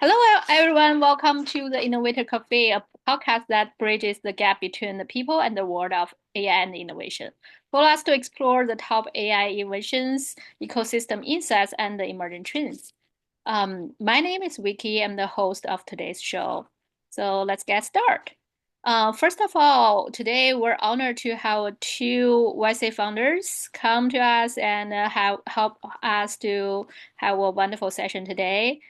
Hello, everyone. Welcome to the Innovator Cafe, a podcast that bridges the gap between the people and the world of AI and innovation. Follow us to explore the top AI innovations, ecosystem insights, and the emerging trends. My name is Vicky. I'm the host of today's show. So let's get started. First of all, today we're honored to have two YC founders come to us and help us to have a wonderful session today.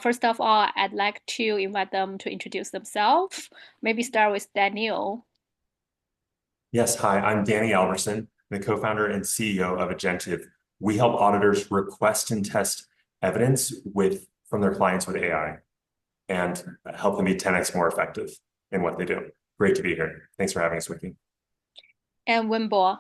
First of all, I'd like to invite them to introduce themselves. Maybe start with Daniel. Yes, hi, I'm Danny Alberson, the co-founder and CEO of Agentive. We help auditors request and test evidence from their clients with AI and help them be 10x more effective in what they do. Great to be here. Thanks for having us, Wiki. And Wenbo.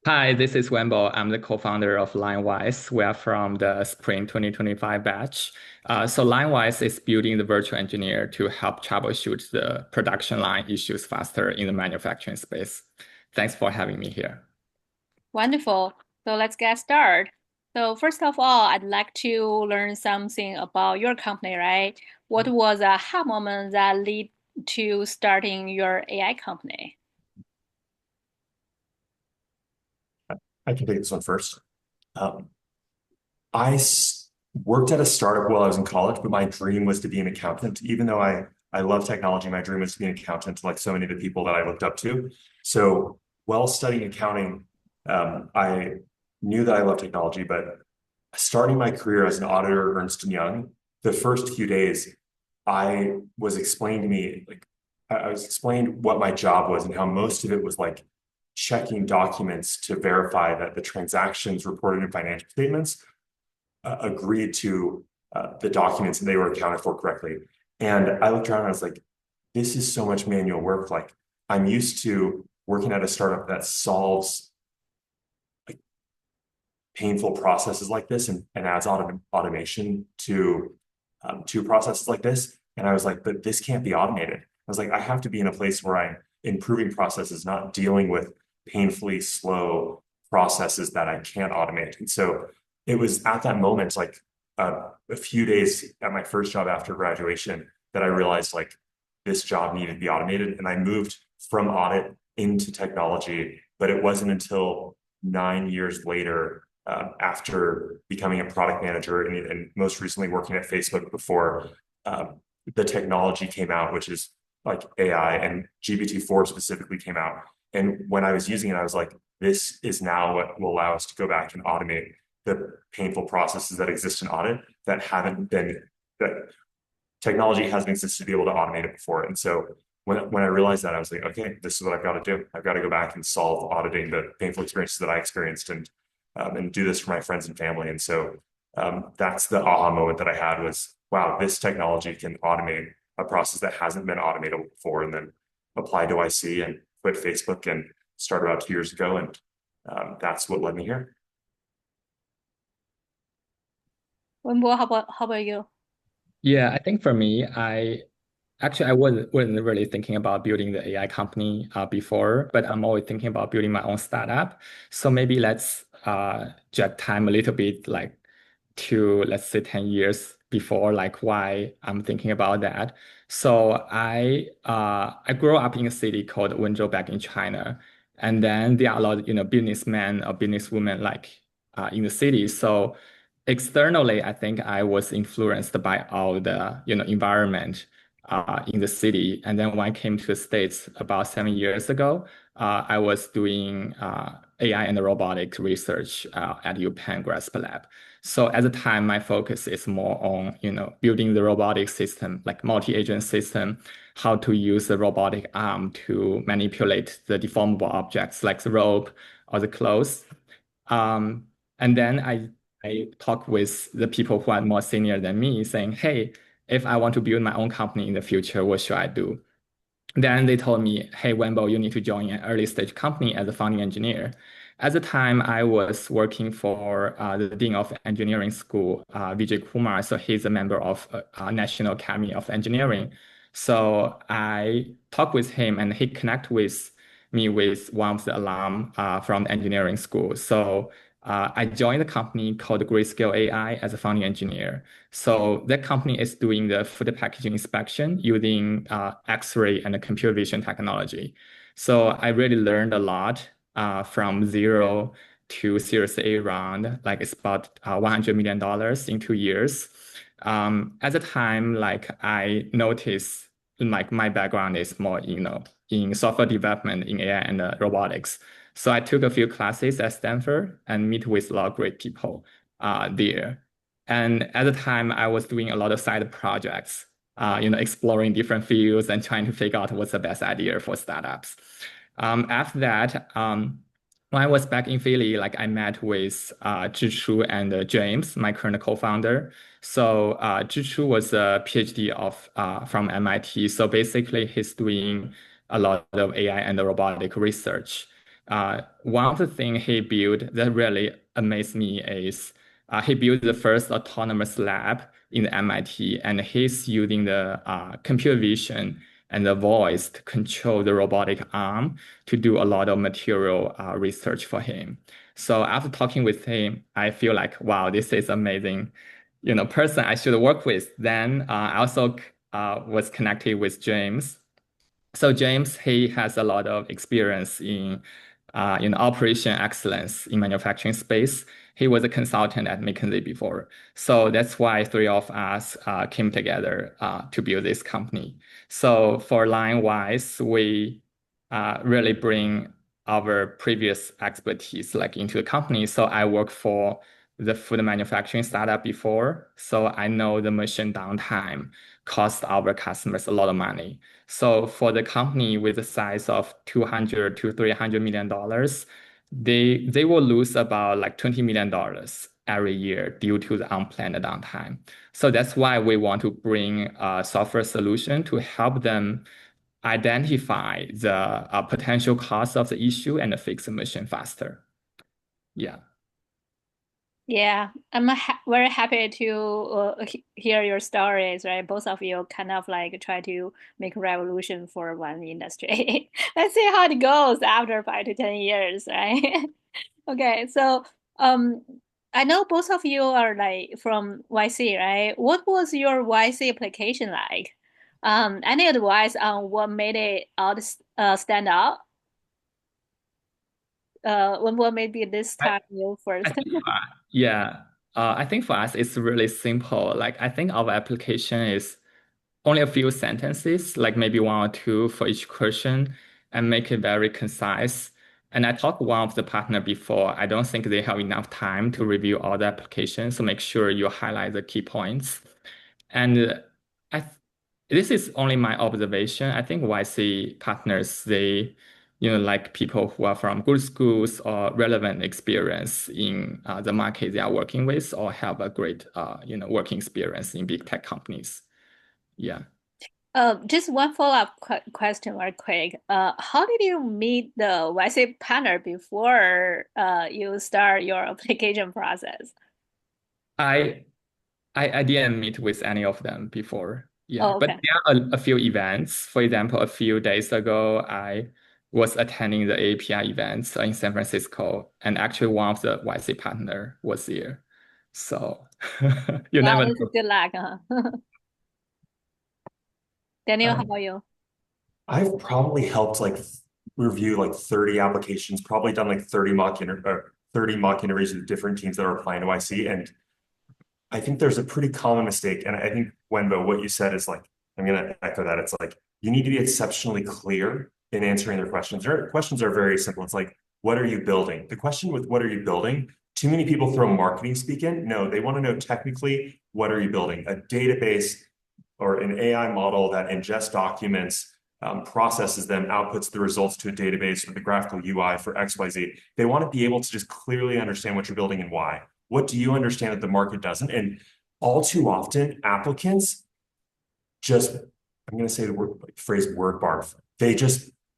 Hi, this is Wenbo. I'm the co-founder of LineWise. We are from the Spring 2025 batch. So LineWise is building the virtual engineer to help troubleshoot the production line issues faster in the manufacturing space. Thanks for having me here. Wonderful. So let's get started. So first of all, I'd like to learn something about your company, right? What was a aha moment that led to starting your AI company? I can take this one first. Um, worked at a startup while I was in college, but my dream was to be an accountant. Even though I love technology, my dream was to be an accountant, like so many of the people that I looked up to. So while studying accounting, I knew that I loved technology, but starting my career as an auditor at Ernst& Young, the first few days, I was explained to me, like I was explained what my job was and how most of it was like checking documents to verify that the transactions reported in financial statements agreed to the documents and they were accounted for correctly. And I looked around and I was like, this is so much manual work. Like I'm used to working at a startup that solves like painful processes like this and adds automation to processes like this. And I was like, but this can't be automated. I was like, I have to be in a place where I'm improving processes, not dealing with painfully slow processes that I can't automate. And so it was at that moment, like a few days at my first job after graduation, that I realized like this job needed to be automated. And I moved from audit into technology, but it wasn't until 9 years later, after becoming a product manager and most recently working at Facebook before the technology came out, which is like AI and GPT-4 specifically came out. And when I was using it, I was like, this is now what will allow us to go back and automate the painful processes that exist in audit that technology hasn't existed to be able to automate it before. And so when I realized that, I was like, okay, this is what I've got to do. I've got to go back and solve auditing the painful experiences that I experienced and do this for my friends and family. And so that's the aha moment that I had was, wow, this technology can automate a process that hasn't been automated before. And then applied to YC and quit Facebook and started about 2 years ago. And that's what led me here. Wenbo, how about you? Yeah, I think for me, I wasn't really thinking about building the AI company before, but I'm always thinking about building my own startup. So maybe let's jet time a little bit, like to let's say 10 years before, like why I'm thinking about that. So I grew up in a city called Wenzhou back in China, and then there are a lot of businessmen or businesswomen like in the city. So externally, I think I was influenced by all the environment in the city. And then when I came to the States about 7 years ago, I was doing AI and robotic research at UPenn Grasp Lab. So at the time, my focus is more on building the robotic system, like multi-agent system, how to use the robotic arm to manipulate the deformable objects like the rope or the clothes. And then I talk with the people who are more senior than me, saying, "Hey, if I want to build my own company in the future, what should I do?" Then they told me, "Hey, Wenbo, you need to join an early stage company as a founding engineer." At the time, I was working for the Dean of Engineering School, Vijay Kumar. So he's a member of National Academy of Engineering. So I talked with him and he connected with me with one of the alum from the engineering school. So I joined a company called Grayscale AI as a founding engineer. So that company is doing the food packaging inspection using X-ray and computer vision technology. So I really learned a lot from zero to Series A round, like it's about $100 million in 2 years. At the time, like I noticed, like my background is more, in software development, in AI and robotics. So I took a few classes at Stanford and meet with a lot of great people there. And at the time, I was doing a lot of side projects, exploring different fields and trying to figure out what's the best idea for startups. After that, when I was back in Philly, like I met with Zhichu and James, my current co-founder. So Zhichu was a PhD from MIT. So basically, he's doing a lot of AI and robotic research. One of the things he built that really amazed me is he built the first autonomous lab in the MIT, and he's using the computer vision and the voice to control the robotic arm to do a lot of material research for him. So after talking with him, I feel like, wow, this is amazing, person I should work with. Then I also was connected with James. So James, he has a lot of experience in operation excellence in manufacturing space. He was a consultant at McKinsey before. So that's why three of us came together to build this company. So for LineWise, we really bring our previous expertise like into the company. So I worked for the food manufacturing startup before. So I know the machine downtime cost our customers a lot of money. So for the company with the size of 200 to $300 million, they will lose about like $20 million every year due to the unplanned downtime. So that's why we want to bring a software solution to help them identify the potential cause of the issue and fix the machine faster. Yeah. Yeah, I'm very happy to hear your stories, right? Both of you kind of like try to make a revolution for one industry. Let's see how it goes after 5 to 10 years, right? Okay, so um, I know both of you are like from YC, right? What was your YC application like? Any advice on what made it stand out? What maybe this I, time you first? I think, yeah, I think for us, it's really simple. Like, I think our application is only a few sentences, like maybe one or two for each question, and make it very concise. And I talked to one of the partner before. I don't think they have enough time to review all the applications, so make sure you highlight the key points. And I, this is only my observation. I think YC partners, they, like people who are from good schools or relevant experience in the market they are working with, or have a great, working experience in big tech companies. Yeah. Just one follow-up question, very quick. How did you meet the YC partner before you start your application process? I I didn't meet with any of them before. Yeah, Oh, but okay. there are a few events. For example, a few days ago, I was attending the API events in San Francisco, and actually one of the YC partner was there. So you Wow, never that's know. good luck, huh? Daniel, how Um, about you? I've probably helped like review like 30 applications, probably done like 30 mock interviews with different teams that are applying to YC. And I think there's a pretty common mistake. And I think, Wenbo, what you said is like, I'm going to echo that. It's like, you need to be exceptionally clear in answering their questions. Their questions are very simple. It's like, what are you building? The question with what are you building? Too many people throw marketing speak in. No, they want to know technically, what are you building? A database or an AI model that ingests documents, processes them, outputs the results to a database with a graphical UI for XYZ. They want to be able to just clearly understand what you're building and why. What do you understand that the market doesn't? And all too often, applicants just, I'm going to say the phrase word barf.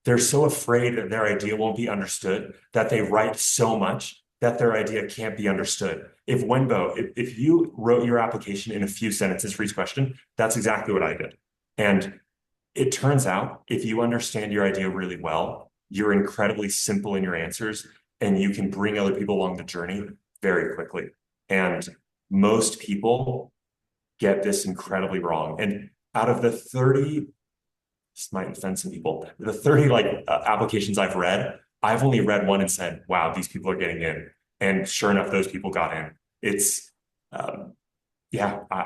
They're so afraid that their idea won't be understood that they write so much that their idea can't be understood. If Wenbo, if you wrote your application in a few sentences for each question, that's exactly what I did. And it turns out if you understand your idea really well, you're incredibly simple in your answers, and you can bring other people along the journey very quickly. And most people get this incredibly wrong. And out of the 30, this might offend some people, the 30 applications I've read, I've only read one and said, wow, these people are getting in. And sure enough, those people got in. It's, I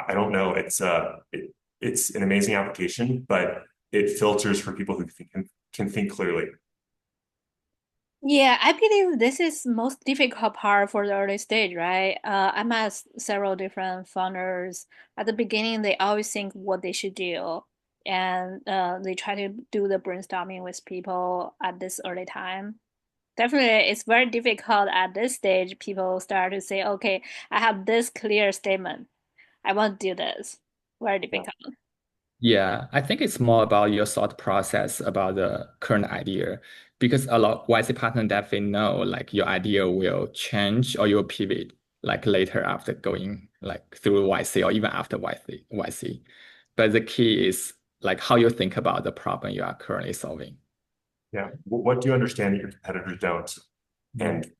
don't know. It's an amazing application, but it filters for people who can think clearly. Yeah, I believe this is most difficult part for the early stage, right? I met several different founders. At the beginning, they always think what they should do, and they try to do the brainstorming with people at this early time. Definitely, it's very difficult at this stage. People start to say, "Okay, I have this clear statement. I want to do this." Very difficult. Yeah, I think it's more about your thought process about the current idea because a lot YC partner definitely know like your idea will change or you'll pivot like later after going like through YC or even after YC. But the key is like how you think about the problem you are currently solving. Yeah. What do you understand that your competitors don't? And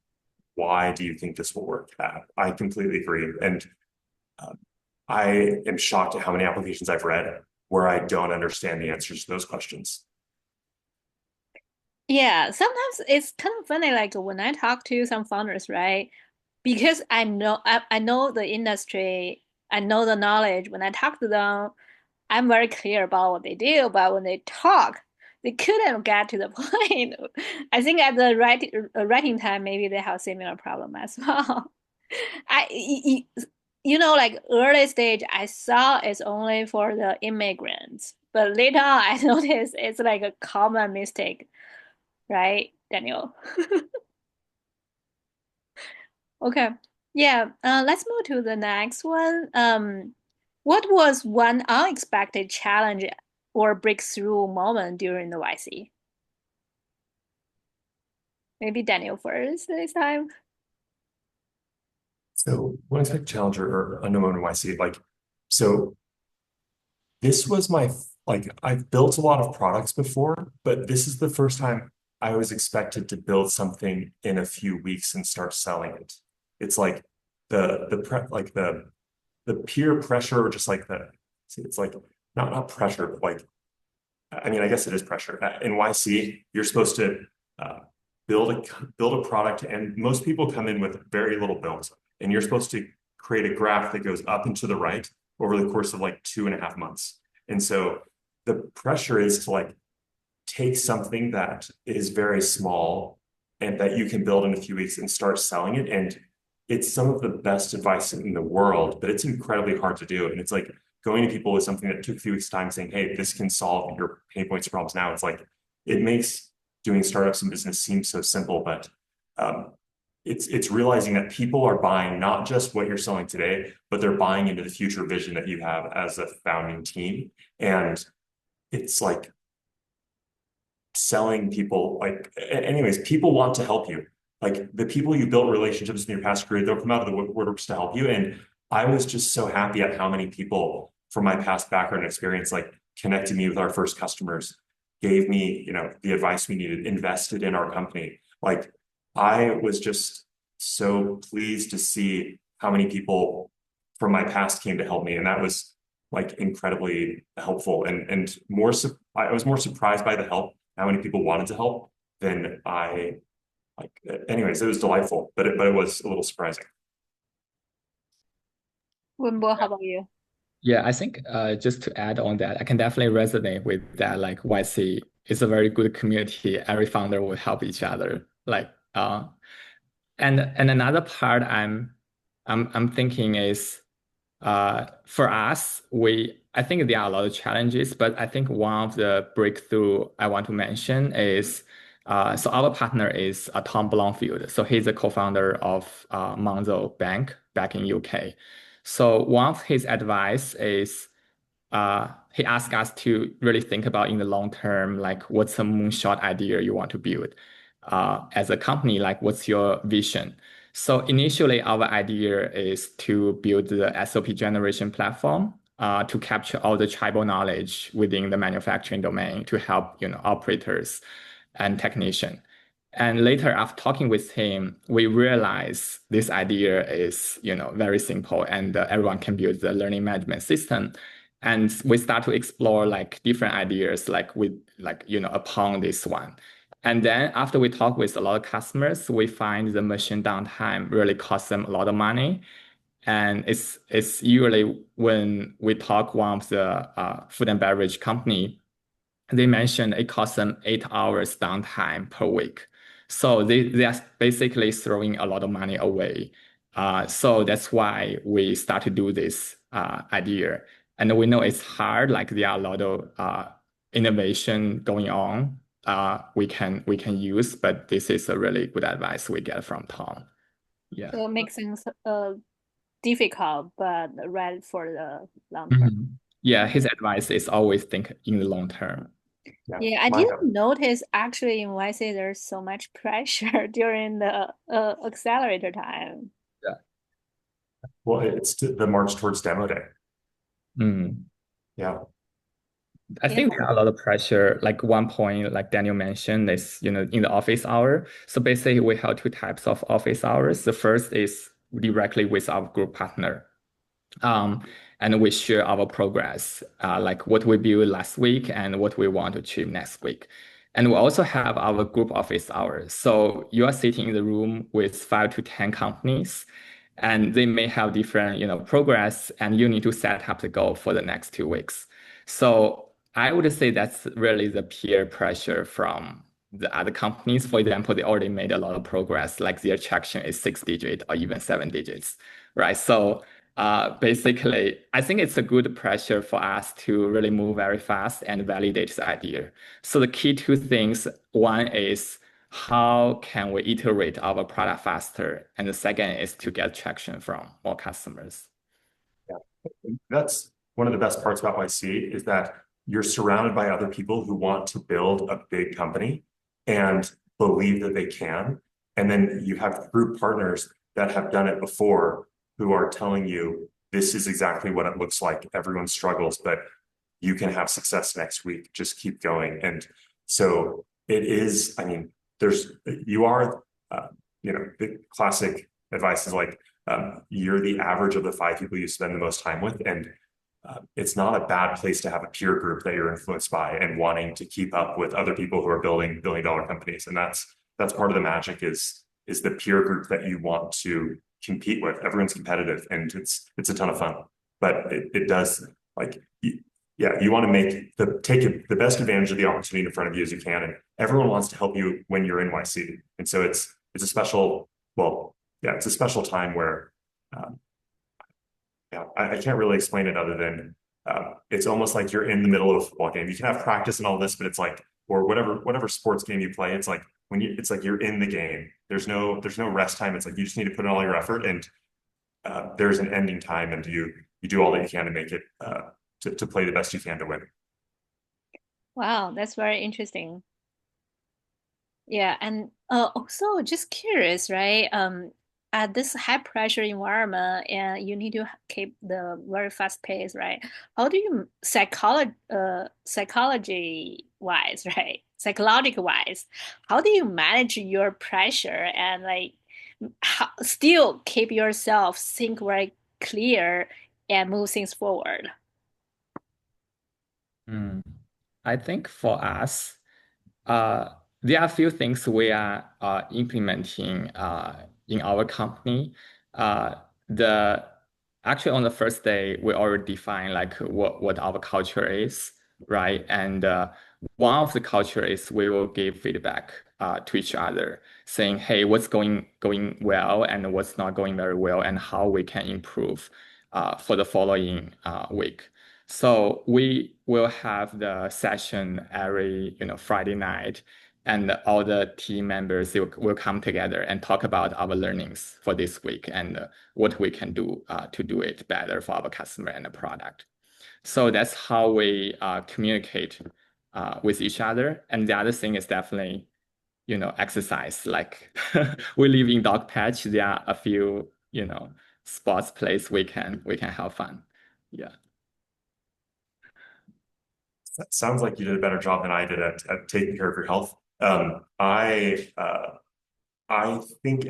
why do you think this will work? I completely agree. And I am shocked at how many applications I've read where I don't understand the answers to those questions. Yeah, sometimes it's kind of funny, like when I talk to some founders, right? Because I know the industry, I know the knowledge. When I talk to them, I'm very clear about what they do, but when they talk, they couldn't get to the point. I think at the writing time, maybe they have similar problem as well. I, like early stage, I saw it's only for the immigrants, but later on, I noticed it's like a common mistake, right, Daniel? Okay. Yeah, let's move to the next one. What was one unexpected challenge or breakthrough moment during the YC? Maybe Daniel first this time. So one expect challenger or unknown YC, so this was I've built a lot of products before, but this is the first time I was expected to build something in a few weeks and start selling it. It's like the pre like the peer pressure, or just like it's like not pressure, but I mean, I guess it is pressure. In YC, you're supposed to uh, build a product, and most people come in with very little build, and you're supposed to create a graph that goes up and to the right over the course of like 2.5 months. And so the pressure is to take something that is very small and that you can build in a few weeks and start selling it. And it's some of the best advice in the world, but it's incredibly hard to do. And it's like going to people with something that took a few weeks time saying, hey, this can solve your pain points and problems now. It's like, it makes doing startups and business seem so simple, but it's realizing that people are buying not just what you're selling today, but they're buying into the future vision that you have as a founding team. And it's like selling people, anyways, people want to help you. Like the people you built relationships in your past career, they'll come out of the woodworks to help you. And I was just so happy at how many people from my past background and experience connected me with our first customers, gave me the advice we needed, invested in our company. I was just so pleased to see how many people from my past came to help me, and that was incredibly helpful. And more, I was more surprised by the help, how many people wanted to help, than I Anyways, it was delightful, but it was a little surprising. Wenbo, how about you? Yeah, I think just to add on that, I can definitely resonate with that. Like YC is a very good community. Every founder will help each other. And another part I'm thinking is for us, I think there are a lot of challenges, but I think one of the breakthrough I want to mention is so our partner is Tom Blomfield. So he's a co-founder of Monzo Bank back in UK. So one of his advice is he asked us to really think about in the long term, like what's a moonshot idea you want to build as a company, like what's your vision? So initially, our idea is to build the SOP generation platform to capture all the tribal knowledge within the manufacturing domain to help operators and technicians. And later, after talking with him, we realized this idea is, very simple, and everyone can build the learning management system. And we start to explore like different ideas, upon this one. And then after we talk with a lot of customers, we find the machine downtime really costs them a lot of money. And it's usually when we talk one of the food and beverage company, they mentioned it costs them 8 hours downtime per week. So they are basically throwing a lot of money away. So that's why we start to do this idea. And we know it's hard, like there are a lot of innovation going on we can use, but this is a really good advice we get from Tom. Yeah. So it makes things difficult, but right for the long term. Mm-hmm. Yeah, his advice is always think in the long term. Yeah, I didn't notice actually in YC there's so much pressure during the accelerator time. Yeah. Well, it's the march towards demo day. Mm. Yeah. I think there are a lot of pressure. Like one point, like Daniel mentioned, is in the office hour. So basically, we have two types of office hours. The first is directly with our group partner, and we share our progress, like what we built last week and what we want to achieve next week. And we also have our group office hours. So you are sitting in the room with 5 to 10 companies, and they may have different, progress, and you need to set up the goal for the next 2 weeks. So I would say that's really the peer pressure from the other companies. For example, they already made a lot of progress, like their traction is 6 digits or even 7 digits, right? So basically, I think it's a good pressure for us to really move very fast and validate the idea. So the key two things, one is how can we iterate our product faster? And the second is to get traction from more customers. Yeah, that's one of the best parts about YC is that you're surrounded by other people who want to build a big company and believe that they can. And then you have group partners that have done it before who are telling you, this is exactly what it looks like. Everyone struggles, but you can have success next week. Just keep going. And so it is, I mean, the classic advice is like, you're the average of the 5 people you spend the most time with. And it's not a bad place to have a peer group that you're influenced by and wanting to keep up with other people who are building billion-dollar companies. And that's part of the magic is the peer group that you want to compete with. Everyone's competitive and it's a ton of fun, but it does you want to take the best advantage of the opportunity in front of you as you can. And everyone wants to help you when you're in YC. And so it's a special, it's a special time where, I can't really explain it other than it's almost like you're in the middle of a football game. You can have practice and all this, but it's like, or whatever sports game you play, it's like it's like you're in the game. There's no rest time. It's like you just need to put in all your effort, and there's an ending time, and you do all that you can to make it to play the best you can to win. Wow, that's very interesting. Yeah, and also just curious, right? At this high pressure environment, and you need to keep the very fast pace, right? How do you psychology wise, right? Psychological wise, how do you manage your pressure and still keep yourself think very clear and move things forward? I think for us, there are a few things we are implementing in our company. Actually on the first day, we already define like what our culture is, right? And one of the culture is we will give feedback to each other, saying, hey, what's going well and what's not going very well, and how we can improve for the following week. So we will have the session every Friday night, and all the team members will come together and talk about our learnings for this week and what we can do to do it better for our customer and the product. So that's how we communicate with each other. And the other thing is definitely, exercise. Like we live in dog patch. There are a few, sports place we can have fun. Yeah. That sounds like you did a better job than I did at taking care of your health. I think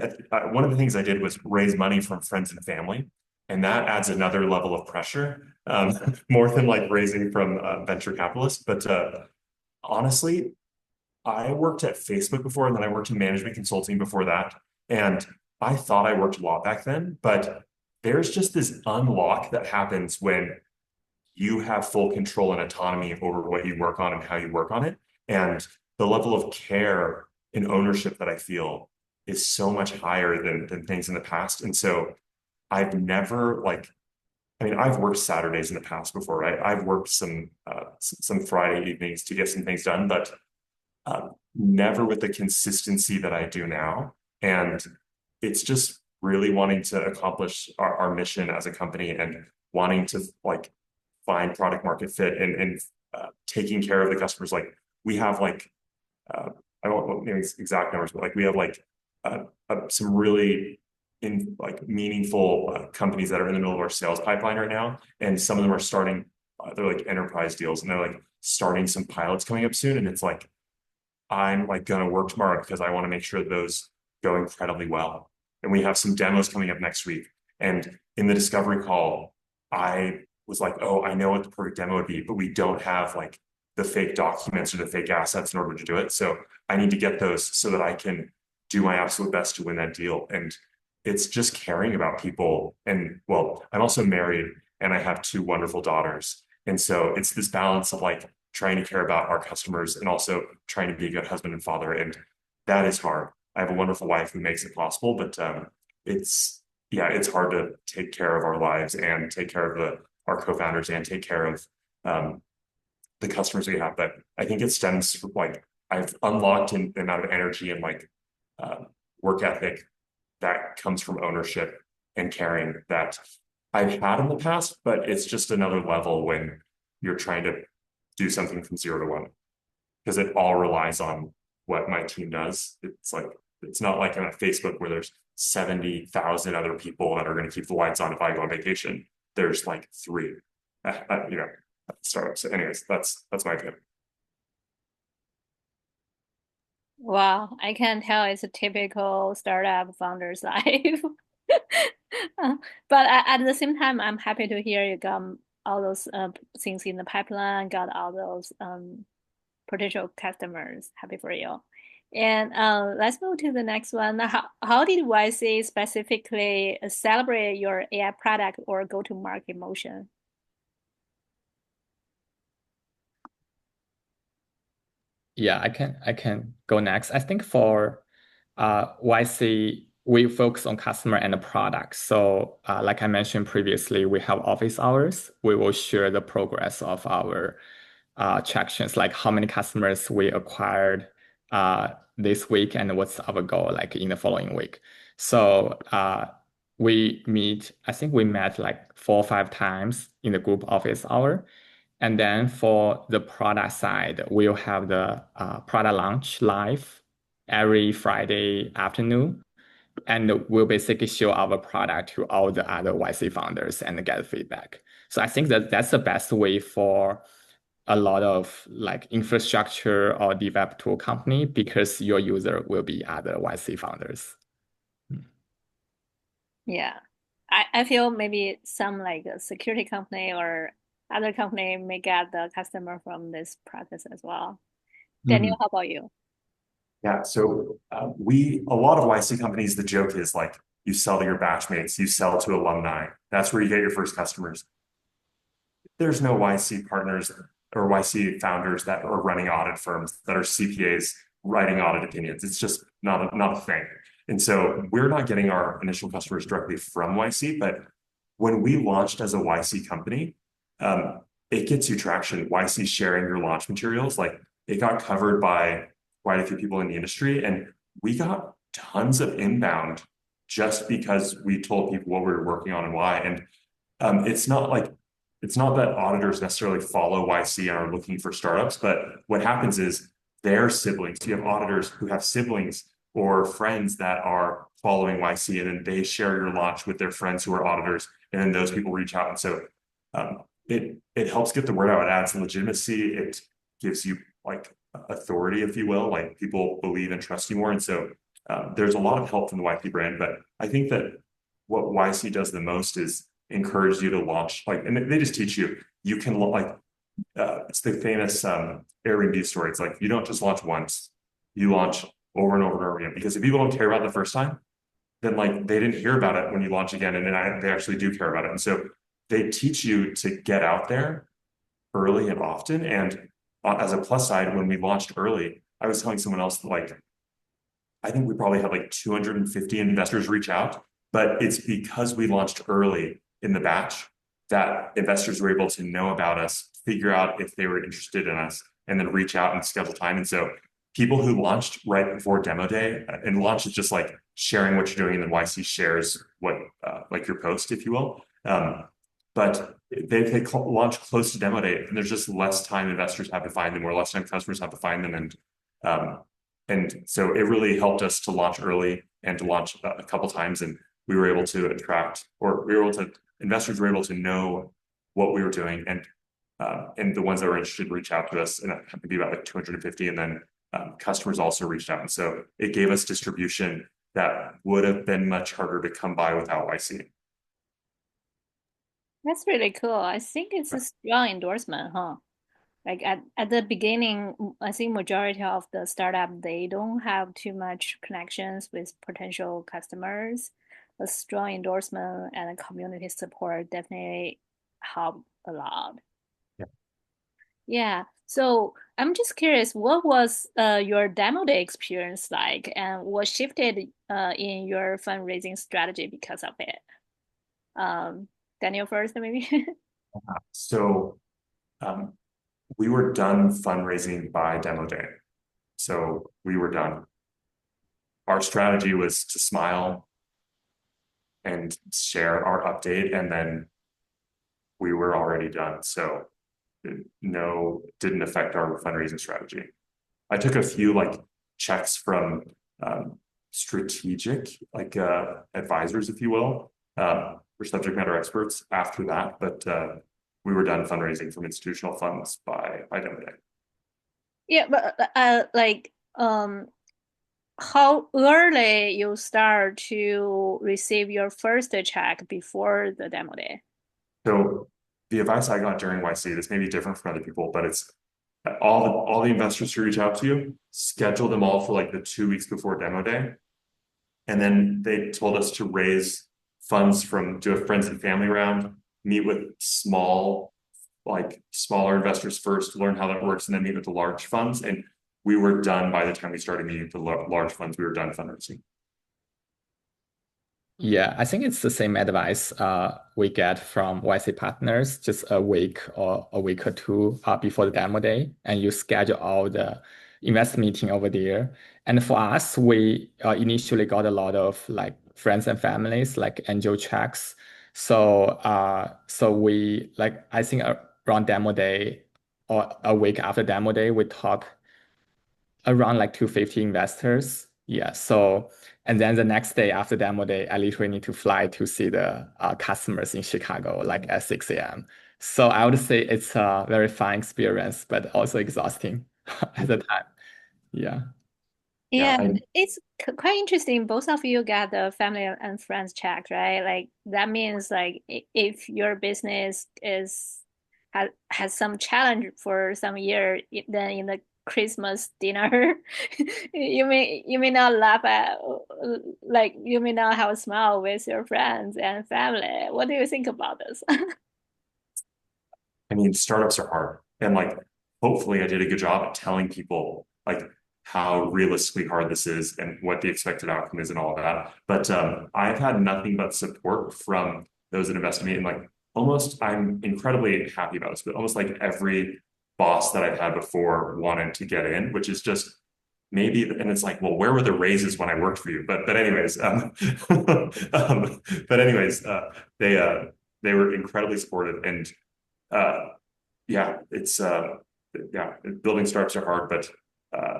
one of the things I did was raise money from friends and family, and that adds another level of pressure, more than like raising from venture capitalists. But honestly, I worked at Facebook before, and then I worked in management consulting before that. And I thought I worked a lot back then, but there's just this unlock that happens when you have full control and autonomy over what you work on and how you work on it. And the level of care and ownership that I feel is so much higher than things in the past. And so I've never like, I mean, I've worked Saturdays in the past before, right? I've worked some Friday evenings to get some things done, but never with the consistency that I do now. And it's just really wanting to accomplish our mission as a company and wanting to like find product market fit and taking care of the customers. Like we have like, I don't know exact numbers, but like we have like some really meaningful companies that are in the middle of our sales pipeline right now. And some of them are starting, they're like enterprise deals, and they're like starting some pilots coming up soon. And it's like, I'm like going to work tomorrow because I want to make sure that those go incredibly well. And we have some demos coming up next week. And in the discovery call, I was like, oh, I know what the perfect demo would be, but we don't have like the fake documents or the fake assets in order to do it. So I need to get those so that I can do my absolute best to win that deal. And it's just caring about people. And well, I'm also married and I have two wonderful daughters. And so it's this balance of like trying to care about our customers and also trying to be a good husband and father. And that is hard. I have a wonderful wife who makes it possible, but it's hard to take care of our lives and take care of our co-founders and take care of the customers we have. But I think it stems from like I've unlocked the amount of energy and like work ethic that comes from ownership and caring that I've had in the past, but it's just another level when you're trying to do something from 0 to 1, because it all relies on what my team does. It's like, it's not like I'm at Facebook where there's 70,000 other people that are going to keep the lights on if I go on vacation. There's like 3, startups. So anyways, that's my opinion. Wow, I can tell it's a typical startup founder's life. But at the same time, I'm happy to hear you got all those things in the pipeline, got all those potential customers. Happy for you. And let's move to the next one. How did YC specifically celebrate your AI product or go-to-market motion? Yeah, I can go next. I think for YC, we focus on customer and the product. So like I mentioned previously, we have office hours. We will share the progress of our tractions, like how many customers we acquired this week and what's our goal like in the following week. So we meet, I think we met like 4 or 5 times in the group office hour. And then for the product side, we'll have the product launch live every Friday afternoon. And we'll basically show our product to all the other YC founders and get feedback. So I think that that's the best way for a lot of like infrastructure or develop tool company, because your user will be other YC founders. Yeah. I feel maybe some like a security company or other company may get the customer from this process as well. Daniel, how about you? Yeah, so a lot of YC companies, the joke is like you sell to your batchmates, you sell to alumni. That's where you get your first customers. There's no YC partners or YC founders that are running audit firms that are CPAs writing audit opinions. It's just not a thing. And so we're not getting our initial customers directly from YC, but when we launched as a YC company, it gets you traction. YC sharing your launch materials, like it got covered by quite a few people in the industry, and we got tons of inbound just because we told people what we were working on and why. And it's not that auditors necessarily follow YC and are looking for startups, but what happens is their siblings, you have auditors who have siblings or friends that are following YC, and then they share your launch with their friends who are auditors, and then those people reach out. And so it helps get the word out. It adds legitimacy. It gives you like authority, if you will, like people believe and trust you more. And so there's a lot of help from the YP brand, but I think that what YC does the most is encourage you to launch, like, and they just teach you, you can like, it's the famous Airbnb story. It's like, you don't just launch once, you launch over and over and over again, because if people don't care about it the first time, then like they didn't hear about it when you launch again, and then they actually do care about it. And so they teach you to get out there early and often. And as a plus side, when we launched early, I was telling someone else, like, I think we probably had like 250 investors reach out, but it's because we launched early in the batch that investors were able to know about us, figure out if they were interested in us, and then reach out and schedule time. And so people who launched right before demo day, and launch is just like sharing what you're doing, and then YC shares what, like your post, if you will. But they launch close to demo day, and there's just less time investors have to find them, or less time customers have to find them. And so it really helped us to launch early and to launch a couple times, and we were able to attract, or we were able to, investors were able to know what we were doing, and the ones that were interested reach out to us, and it happened to be about like 250, and then customers also reached out, and so it gave us distribution that would have been much harder to come by without YC. That's really cool. I think it's a strong endorsement, huh? Like at the beginning, I think majority of the startup, they don't have too much connections with potential customers. A strong endorsement and a community support definitely help a lot. Yeah. Yeah. So I'm just curious, what was your demo day experience like, and what shifted in your fundraising strategy because of it? Daniel first, maybe. So we were done fundraising by demo day. So we were done. Our strategy was to smile and share our update, and then we were already done. So no, didn't affect our fundraising strategy. I took a few like checks from strategic like advisors, if you will, or subject matter experts after that, but we were done fundraising from institutional funds by demo day. Yeah, but how early you start to receive your first check before the demo day? So the advice I got during YC, this may be different from other people, but it's all the investors who reach out to you, schedule them all for like the 2 weeks before demo day. And then they told us to raise funds from, do a friends and family round, meet with smaller investors first, learn how that works, and then meet with the large funds. And we were done by the time we started meeting with the large funds. We were done fundraising. Yeah, I think it's the same advice we get from YC partners, just a week or two before the demo day, and you schedule all the invest meeting over there. And for us, we initially got a lot of like friends and families, like angel checks. So we like, I think around demo day or a week after demo day, we talk around like 250 investors. Yeah. So, and then the next day after demo day, I literally need to fly to see the customers in Chicago, like at 6 a.m. So I would say it's a very fun experience, but also exhausting at the time. Yeah. Yeah, it's quite interesting. Both of you got the family and friends check, right? Like that means like if your business has some challenge for some year, then in the Christmas dinner, you may not laugh at, like you may not have a smile with your friends and family. What do you think about this? I mean, startups are hard. And like, hopefully I did a good job at telling people like how realistically hard this is and what the expected outcome is and all of that. But I've had nothing but support from those that invest in me. And like almost, I'm incredibly happy about this, but almost like every boss that I've had before wanted to get in, which is just maybe, and it's like, well, where were the raises when I worked for you? But anyways, they were incredibly supportive, and yeah, it's yeah, building startups are hard, but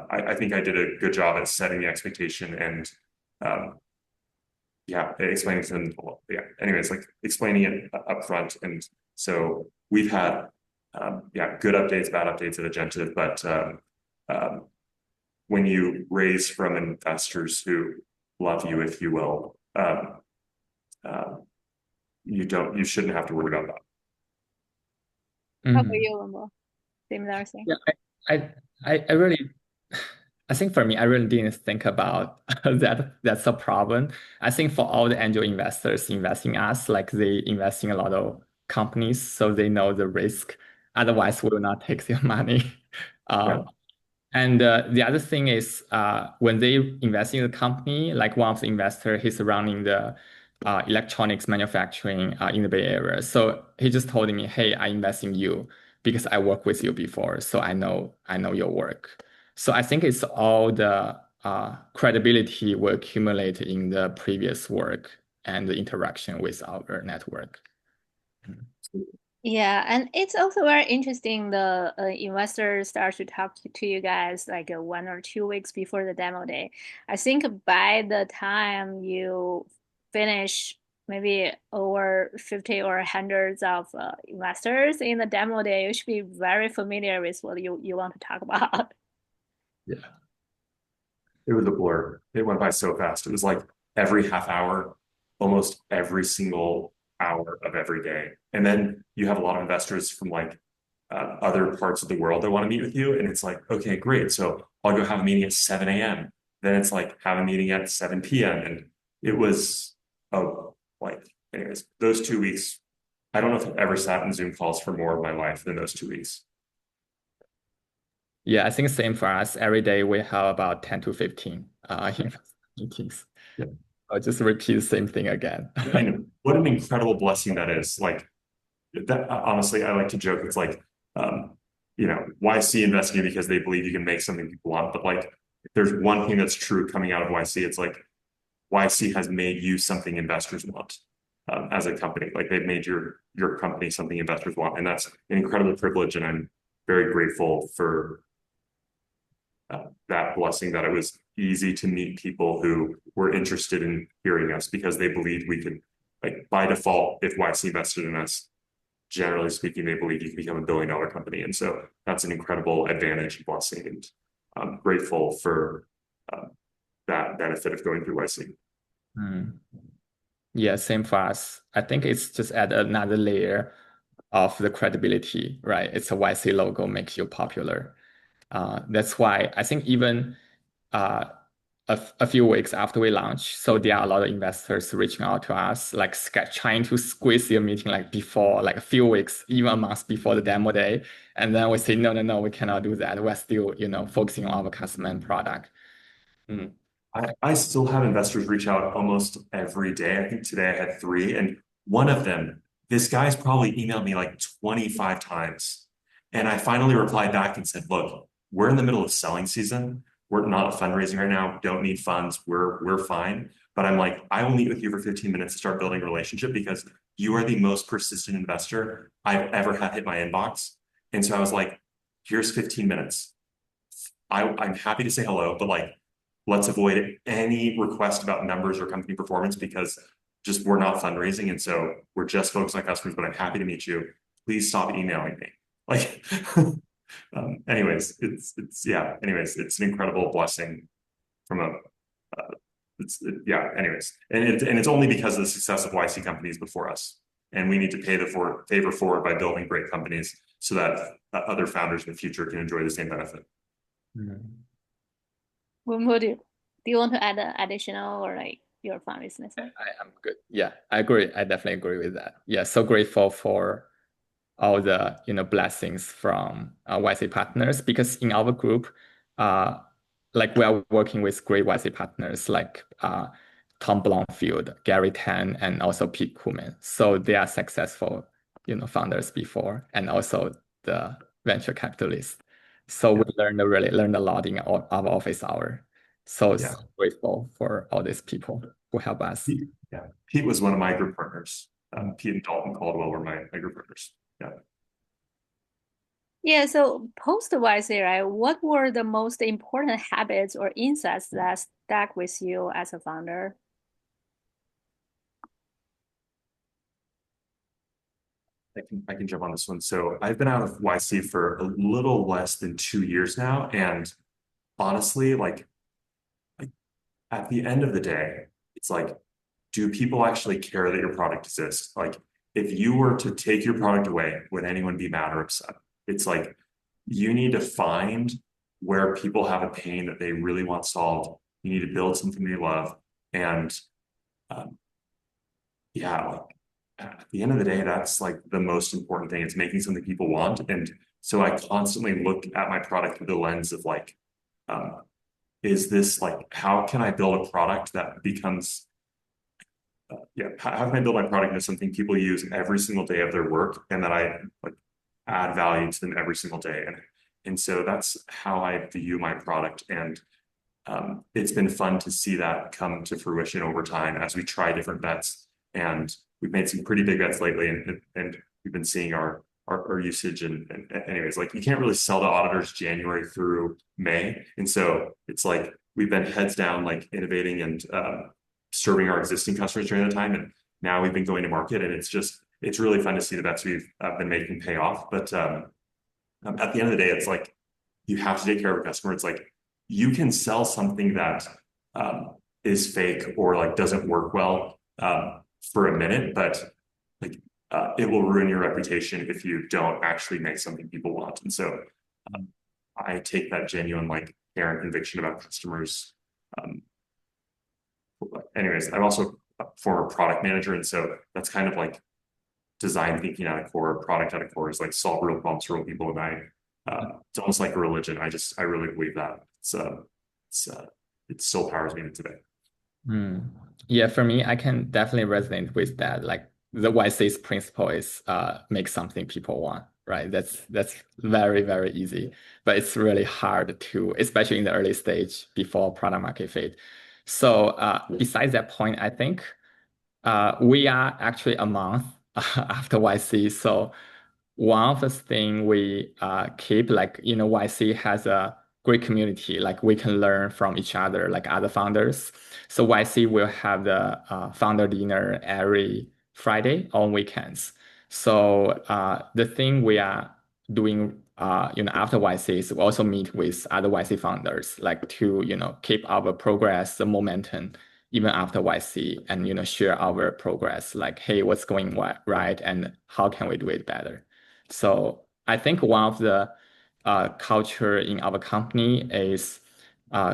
I think I did a good job at setting the expectation and yeah, explaining to them. Yeah, anyways, like explaining it up front, and so we've had yeah, good updates, bad updates at Agentive, but when you raise from investors who love you, if you will, you shouldn't have to worry about that. How about you, Wenbo? Similar thing. Yeah, I really, I think for me, I really didn't think about that. That's a problem. I think for all the angel investors investing us, like they invest in a lot of companies, so they know the risk. Otherwise, we will not take their money. Yeah. And the other thing is when they invest in the company, like one of the investors, he's running the electronics manufacturing in the Bay Area. So he just told me, hey, I invest in you because I worked with you before. So I know your work. So I think it's all the credibility we accumulate in the previous work and the interaction with our network. Yeah, and it's also very interesting. The investors start to talk to you guys like 1 or 2 weeks before the demo day. I think by the time you finish, maybe over 50 or hundreds of investors in the demo day, you should be very familiar with what you want to talk about. Yeah. It was a blur. It went by so fast. It was like every half hour, almost every single hour of every day. And then you have a lot of investors from like other parts of the world that want to meet with you. And it's like, okay, great. So I'll go have a meeting at 7 a.m. Then it's like have a meeting at 7 p.m. And it was, anyways, those 2 weeks, I don't know if I've ever sat in Zoom calls for more of my life than those 2 weeks. Yeah, I think same for us. Every day we have about 10 to 15 meetings. Yeah. I'll just repeat the same thing again. And what an incredible blessing that is. Like that, honestly, I like to joke. It's like, YC investing because they believe you can make something people want. But like, if there's one thing that's true coming out of YC, it's like YC has made you something investors want as a company. Like they've made your company something investors want, and that's an incredible privilege. And I'm very grateful for that blessing that it was easy to meet people who were interested in hearing us because they believed we could, like by default, if YC invested in us, generally speaking, they believe you can become $1 billion company. And so that's an incredible advantage and blessing. And I'm grateful for that benefit of going through YC. Yeah, same for us. I think it's just add another layer of the credibility, right? It's a YC logo makes you popular. That's why I think even a few weeks after we launch, so there are a lot of investors reaching out to us, like trying to squeeze your meeting like before, like a few weeks, even a month before the demo day. And then we say, no, we cannot do that. We're still, focusing on our customer and product. I still have investors reach out almost every day. I think today I had 3, and one of them, this guy's probably emailed me like 25 times. And I finally replied back and said, look, we're in the middle of selling season. We're not fundraising right now. Don't need funds. We're fine. But I'm like, I will meet with you for 15 minutes to start building a relationship because you are the most persistent investor I've ever had hit my inbox. And so I was like, here's 15 minutes. I'm happy to say hello, but like, let's avoid any request about numbers or company performance because just we're not fundraising. And so we're just focused on customers, but I'm happy to meet you. Please stop emailing me. Like, anyways, it's an incredible blessing from anyways. And it's only because of the success of YC companies before us. And we need to pay the favor forward by building great companies so that other founders in the future can enjoy the same benefit. Wenbo, do you want to add additional or like your fund business? I'm good. Yeah, I agree. I definitely agree with that. Yeah, so grateful for all the blessings from YC partners because in our group, like we are working with great YC partners like Tom Blomfield, Gary Tan, and also Pete Kuhlman. So they are successful, founders before, and also the venture capitalists. So we learned a lot in our office hour. So grateful for all these people who help us. Pete was one of my group partners. Pete and Dalton Caldwell were my group partners. Yeah, so post-YC, right, what were the most important habits or insights that stuck with you as a founder? I can jump on this one. So I've been out of YC for a little less than 2 years now. And honestly, like at the end of the day, it's like, do people actually care that your product exists? Like, if you were to take your product away, would anyone be mad or upset? It's like, you need to find where people have a pain that they really want solved. You need to build something they love. And um, yeah, like at the end of the day, that's like the most important thing. It's making something people want. And so I constantly look at my product through the lens of like, um, is this like, how can I build a product that becomes how can I build my product into something people use every single day of their work and that I like add value to them every single day. And so that's how I view my product. And it's been fun to see that come to fruition over time as we try different bets. And we've made some pretty big bets lately, and we've been seeing our usage. And anyways, like you can't really sell to auditors January through May. And so it's like we've been heads down, like innovating and serving our existing customers during the time. And now we've been going to market, and it's really fun to see the bets we've been making pay off. But at the end of the day, it's like you have to take care of a customer. It's like you can sell something that is fake or like doesn't work well for a minute, but like it will ruin your reputation if you don't actually make something people want. And so I take that genuine like care and conviction about customers. Anyways, I'm also a former product manager, and so that's kind of like design thinking at a core, product at a core is like solve real problems for real people. And it's almost like a religion. I really believe that. It still powers me today. Yeah, for me, I can definitely resonate with that. Like the YC's principle is make something people want, right? That's very, very easy, but it's really hard to, especially in the early stage before product market fit. So besides that point, I think we are actually a month after YC. So one of the things we keep, like, YC has a great community, like we can learn from each other, like other founders. So YC will have the founder dinner every Friday on weekends. So the thing we are doing, after YC is we also meet with other YC founders, like to, keep our progress, the momentum, even after YC, and, share our progress, like, hey, what's going right, and how can we do it better? So I think one of the culture in our company is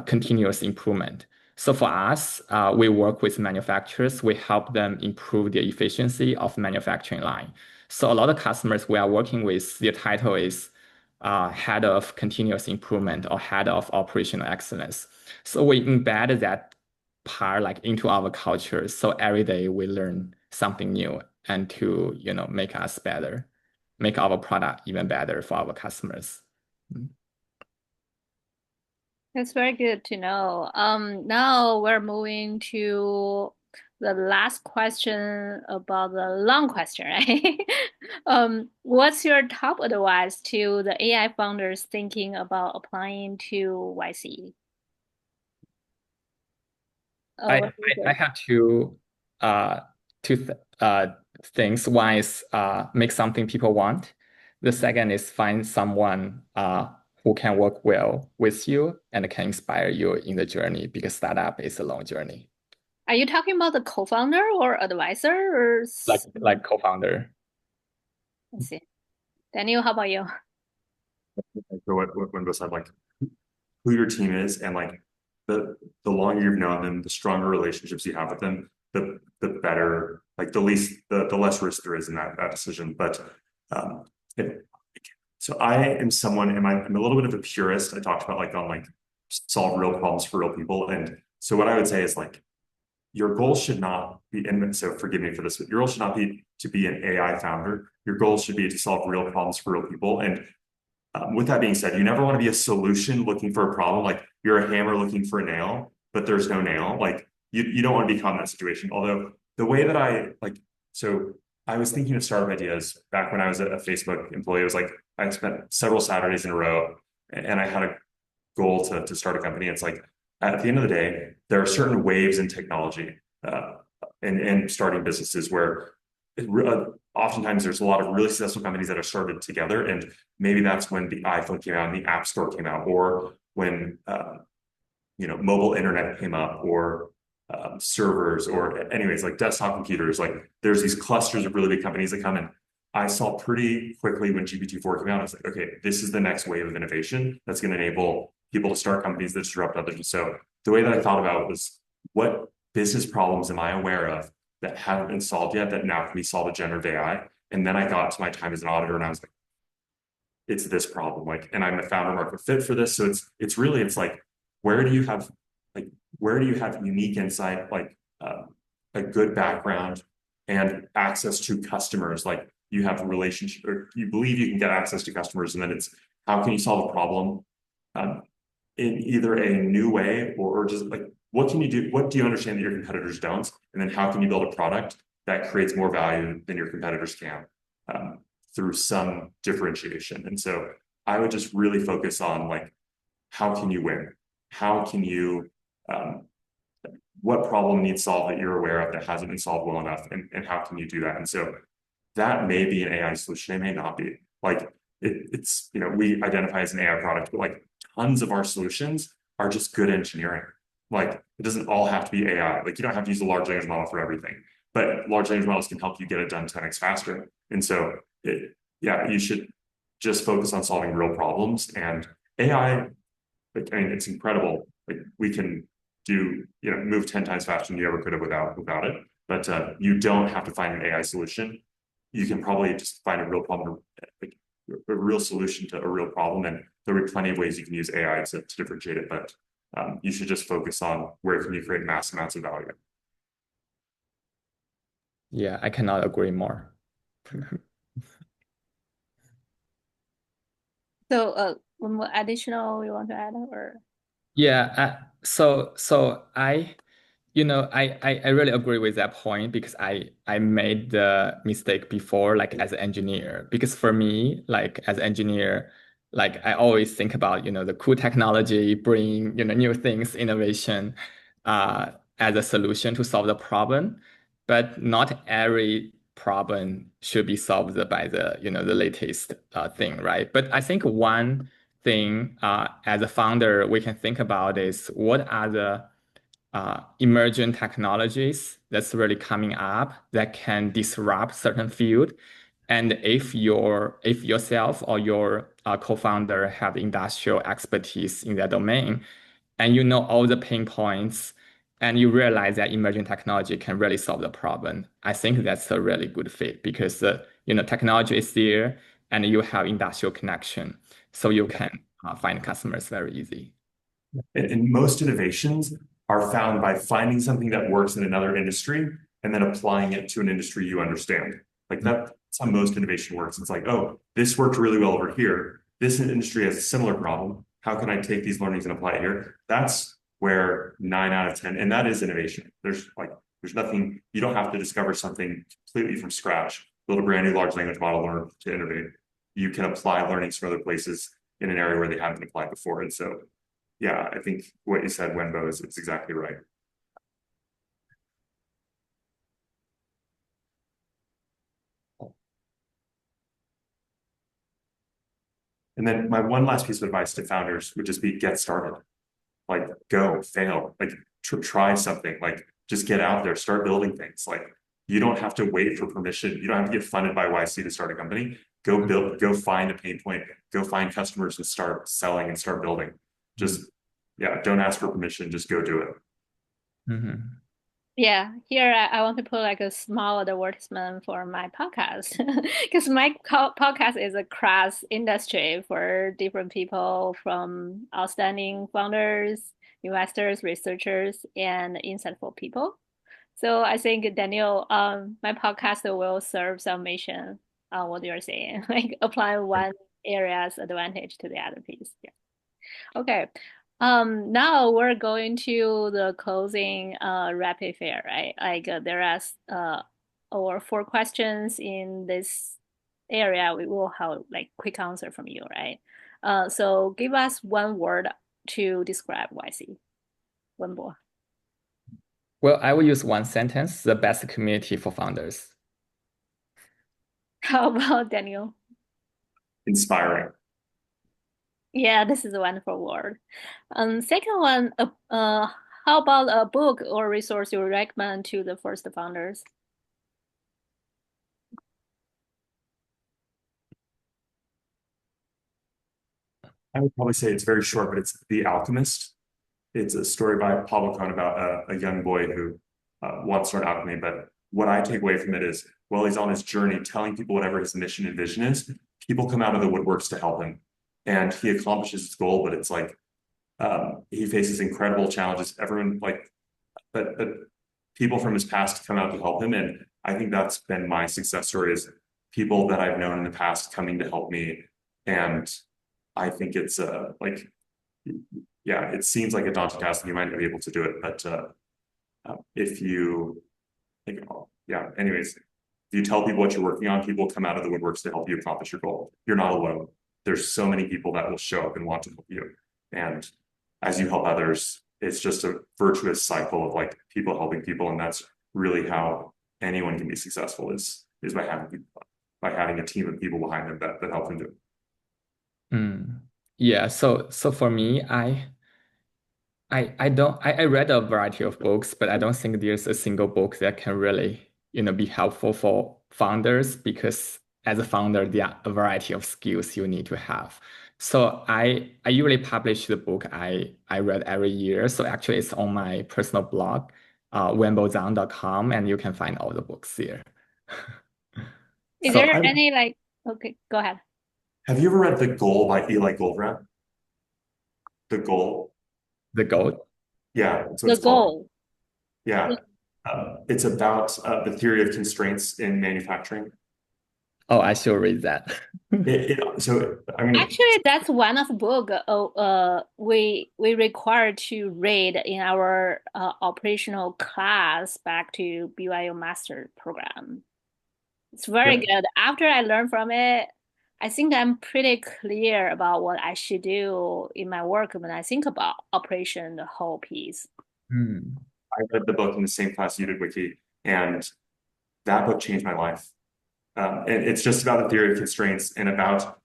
continuous improvement. So for us, we work with manufacturers. We help them improve the efficiency of manufacturing line. So a lot of customers we are working with, their title is head of continuous improvement or head of operational excellence. So we embed that part like into our culture. So every day we learn something new and to, make us better, make our product even better for our customers. That's very good to know. Now we're moving to the last question about the long question, right? What's your top advice to the AI founders thinking about applying to YC? I have two things. One is make something people want. The second is find someone who can work well with you and can inspire you in the journey, because startup is a long journey. Are you talking about the co-founder or advisor or like co-founder? Let's see. Daniel, how about you? So what Wenbo said, like who your team is, and like the longer you've known them, the stronger relationships you have with them, the better, like the less risk there is in that decision. But so I am someone, I'm a little bit of a purist. I talked about like on like solve real problems for real people. And so what I would say is like your goal should not be, and so forgive me for this, but your goal should not be to be an AI founder. Your goal should be to solve real problems for real people. And with that being said, you never want to be a solution looking for a problem. Like you're a hammer looking for a nail, but there's no nail. Like you don't want to become that situation. Although the way that I was thinking of startup ideas back when I was a Facebook employee. It was like I spent several Saturdays in a row, and I had a goal to start a company. It's like at the end of the day, there are certain waves in technology and starting businesses where oftentimes there's a lot of really successful companies that are started together, and maybe that's when the iPhone came out and the App Store came out, or when mobile internet came up, or servers, or anyways, like desktop computers. Like there's these clusters of really big companies that come in. I saw pretty quickly when GPT-4 came out, I was like, okay, this is the next wave of innovation that's going to enable people to start companies that disrupt others. So the way that I thought about it was, what business problems am I aware of that haven't been solved yet that now can be solved with generative AI? And then I got to my time as an auditor, and I was like, it's this problem, like, and I'm a founder market fit for this. So it's really like, where do you have unique insight, like a good background and access to customers? Like you have a relationship, or you believe you can get access to customers, and then it's, how can you solve a problem in either a new way, or just like, what can you do? What do you understand that your competitors don't? And then how can you build a product that creates more value than your competitors can, through some differentiation? And so I would just really focus on, like, how can you win? How can you, what problem needs solved that you're aware of that hasn't been solved well enough, and how can you do that? And so that may be an AI solution, it may not be. Like it's, we identify as an AI product, but like tons of our solutions are just good engineering. Like it doesn't all have to be AI. Like you don't have to use a large language model for everything, but large language models can help you get it done 10x faster. And so you should just focus on solving real problems. And AI, like, I mean, it's incredible. Like we can do, move 10 times faster than you ever could have without it. But you don't have to find an AI solution. You can probably just find a real problem, like a real solution to a real problem. And there will be plenty of ways you can use AI to differentiate it. But you should just focus on where can you create mass amounts of value. Yeah, I cannot agree more. So, one more additional you want to add, or? Yeah, so I I really agree with that point, because I made the mistake before, like as an engineer. Because for me, like as an engineer, like I always think about, the cool technology, bring, new things, innovation, as a solution to solve the problem. But not every problem should be solved by the, the latest thing, right? But I think one thing as a founder we can think about is, what are the emerging technologies that's really coming up that can disrupt certain field. And if yourself or your co-founder have industrial expertise in that domain, and you know all the pain points, and you realize that emerging technology can really solve the problem, I think that's a really good fit, because technology is there and you have industrial connection, so you can find customers very easy. And most innovations are found by finding something that works in another industry and then applying it to an industry you understand. Like that's how most innovation works. It's like, oh, this worked really well over here. This industry has a similar problem. How can I take these learnings and apply it here? That's where 9 out of 10, and that is innovation. There's nothing, you don't have to discover something completely from scratch, build a brand new large language model, learn to innovate. You can apply learnings from other places in an area where they haven't applied before. And so, yeah, I think what you said, Wenbo, it's exactly right. And then my one last piece of advice to founders would just be, get started. Like go, fail, like try something, like just get out there, start building things. Like you don't have to wait for permission. You don't have to get funded by YC to start a company. Go build, go find a pain point, go find customers and start selling and start building. Just, don't ask for permission, just go do it. Mm-hmm. Yeah, here I want to put like a small advertisement for my podcast, because my podcast is a cross industry for different people, from outstanding founders, investors, researchers, and insightful people. So I think, Daniel, my podcast will serve some mission on what you're saying, like apply one area's advantage to the other piece. Yeah. Okay. Now we're going to the closing rapid fire, right? Like there are over 4 questions in this area. We will have like quick answer from you, right? So give us one word to describe YC. Wenbo. Well, I will use one sentence: the best community for founders. How about Daniel? Inspiring. Yeah, this is a wonderful word. Second one, how about a book or resource you recommend to the first founders? I would probably say it's very short, but it's The Alchemist. It's a story by Pablo Cohn about a young boy who wants to learn alchemy. But what I take away from it is, while he's on his journey, telling people whatever his mission and vision is, people come out of the woodworks to help him, and he accomplishes his goal. But it's like he faces incredible challenges. Everyone but people from his past come out to help him, and I think that's been my success story is people that I've known in the past coming to help me, and I think it's like yeah, it seems like a daunting task and you might not be able to do it, but if you think, oh, yeah, anyways, if you tell people what you're working on, people come out of the woodworks to help you accomplish your goal. You're not alone. There's so many people that will show up and want to help you. And as you help others, it's just a virtuous cycle of like people helping people. And that's really how anyone can be successful is by having a team of people behind them that help them do it. Yeah, so for me, I read a variety of books, but I don't think there's a single book that can really, be helpful for founders because as a founder, there are a variety of skills you need to have. So I usually publish the book I read every year. So actually it's on my personal blog, wenbozhang.com, and you can find all the books there. Is So there any like, okay, go ahead. Have you ever read The Goal by Eli Goldratt? The Goal? the goal. Yeah, that's what The it's called. goal. Yeah. It's about the theory of constraints in manufacturing. Oh, I should read that. So I'm gonna Actually, that's one of book we required to read in our operational class back to BYU master program. It's very yep. good. After I learned from it, I think I'm pretty clear about what I should do in my work when I think about operation, the whole piece. I read the book in the same class you did, Wiki, and that book changed my life. And it's just about the theory of constraints and about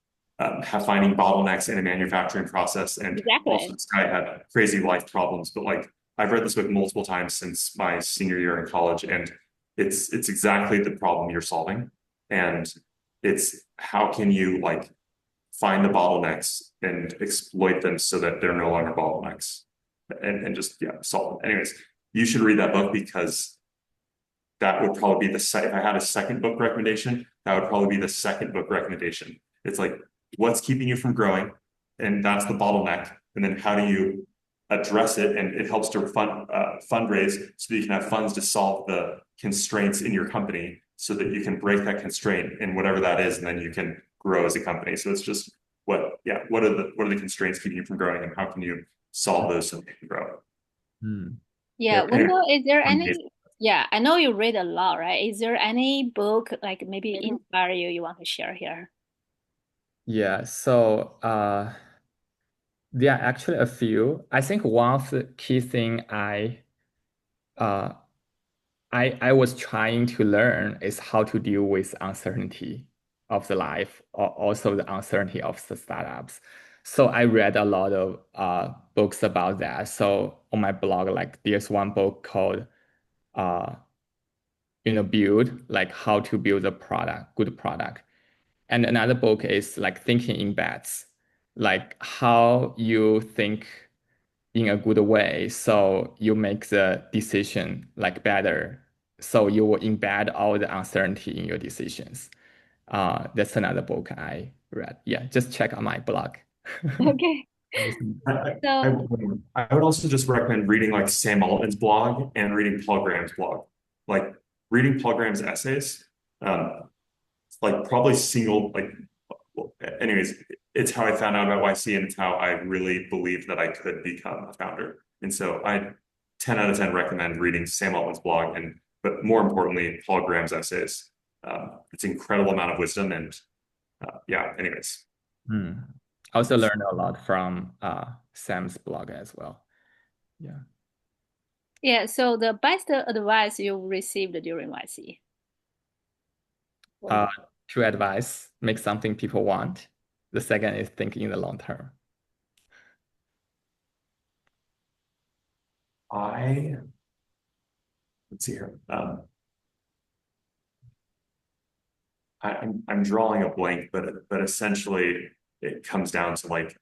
finding bottlenecks in a manufacturing process. And also, Exactly. this guy had crazy life problems, but like I've read this book multiple times since my senior year in college, and it's exactly the problem you're solving. And it's how can you like find the bottlenecks and exploit them so that they're no longer bottlenecks and just solve them. Anyways, you should read that book because that would probably be if I had a second book recommendation, that would probably be the second book recommendation. It's like what's keeping you from growing, and that's the bottleneck. And then how do you address it? And it helps to fundraise so that you can have funds to solve the constraints in your company, so that you can break that constraint and whatever that is, and then you can grow as a company. So it's just what are the constraints keeping you from growing, and how can you solve those so that you can grow? Yeah, Anyway, Wenbo, is there amazing. any, yeah, I know you read a lot, right? Is there any book like maybe inspire you want to share here? Yeah, so there are actually a few. I think one of the key thing uh, I was trying to learn is how to deal with uncertainty of the life, or also the uncertainty of the startups. So I read a lot of books about that. So on my blog, like there's one book called uh, build, like how to build a product, good product. And another book is like thinking in bets, like how you think in a good way. So you make the decision like better. So you will embed all the uncertainty in your decisions. That's another book I read. Yeah, just check on my blog. Okay. I, So, I would also just recommend reading like Sam Altman's blog and reading Paul Graham's blog. Like reading Paul Graham's essays, like probably well, anyways, it's how I found out about YC, and it's how I really believed that I could become a founder. And so I 10 out of 10 recommend reading Sam Altman's blog, but more importantly, Paul Graham's essays. It's an incredible amount of wisdom, and anyways. I also learned a lot from Sam's blog as well. Yeah. yeah, so the best advice you received during YC? Uh, two advice: make something people want. The second is thinking in the long term. Let's see here. I'm drawing a blank, but essentially it comes down to like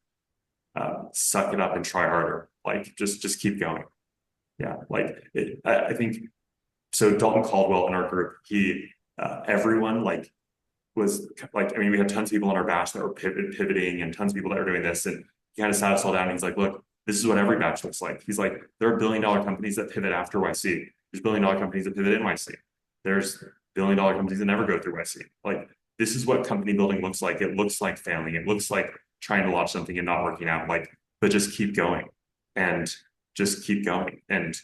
suck it up and try harder. Like just keep going. Yeah, like I think so. Dalton Caldwell in our group, everyone like was like, I mean, we had tons of people in our batch that were pivoting and tons of people that were doing this, and he kind of sat us all down and he's like, look, this is what every batch looks like. He's like, there are billion-dollar companies that pivot after YC. There's billion-dollar companies that pivot in YC. There's billion-dollar companies that never go through YC. Like, this is what company building looks like. It looks like failing. It looks like trying to launch something and not working out. Like, but just keep going and just keep going and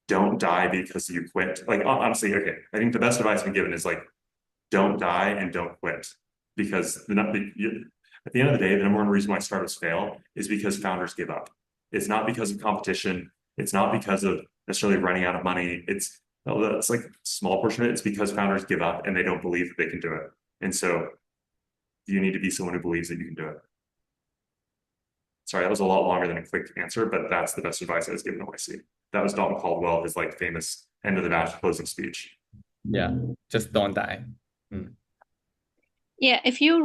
don't die because you quit. Like, honestly, okay, I think the best advice I've been given is like, don't die and don't quit, because at the end of the day, the number one reason why startups fail is because founders give up. It's not because of competition. It's not because of necessarily running out of money. It's like a small portion of it. It's because founders give up and they don't believe that they can do it. And so you need to be someone who believes that you can do it. Sorry, that was a lot longer than a quick answer, but that's the best advice I was given at YC. That was Dalton Caldwell, his like famous end of the batch closing speech. Yeah, just don't die. Yeah, if you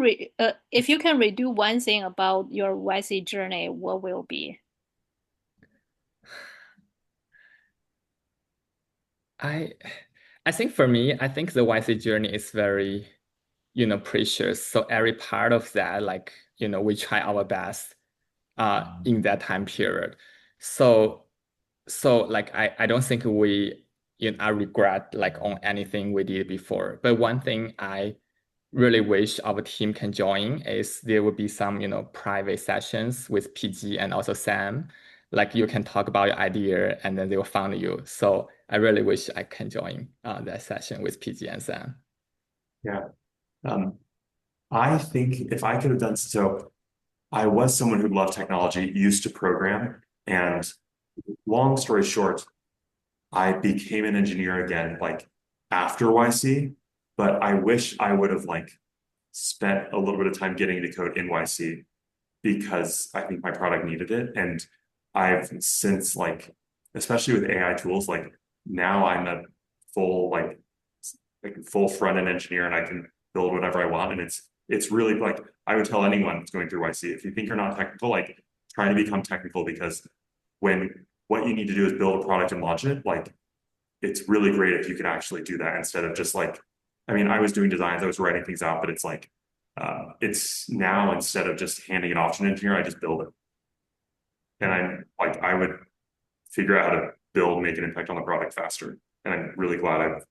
can redo one thing about your YC journey, what will be? I think for me, I think the YC journey is very, precious. So every part of that, like, we try our best in that time period. So like I don't think I regret like on anything we did before. But one thing I really wish our team can join is there will be some, private sessions with PG and also Sam. Like you can talk about your idea and then they will fund you. So I really wish I can join that session with PG and Sam. Yeah. I think if I could have done so, I was someone who loved technology, used to program, and long story short, I became an engineer again, like after YC, but I wish I would have like spent a little bit of time getting into code in YC because I think my product needed it. And I've since like, especially with AI tools, like now I'm a full full front-end engineer and I can build whatever I want. And it's really like, I would tell anyone who's going through YC, if you think you're not technical, like try to become technical, because when what you need to do is build a product and launch it, like it's really great if you can actually do that instead of just like, I mean, I was doing designs, I was writing things out, but it's like, it's now instead of just handing it off to an engineer, I just build it. And I'm like, I would figure out how to build, make an impact on the product faster. And I'm really glad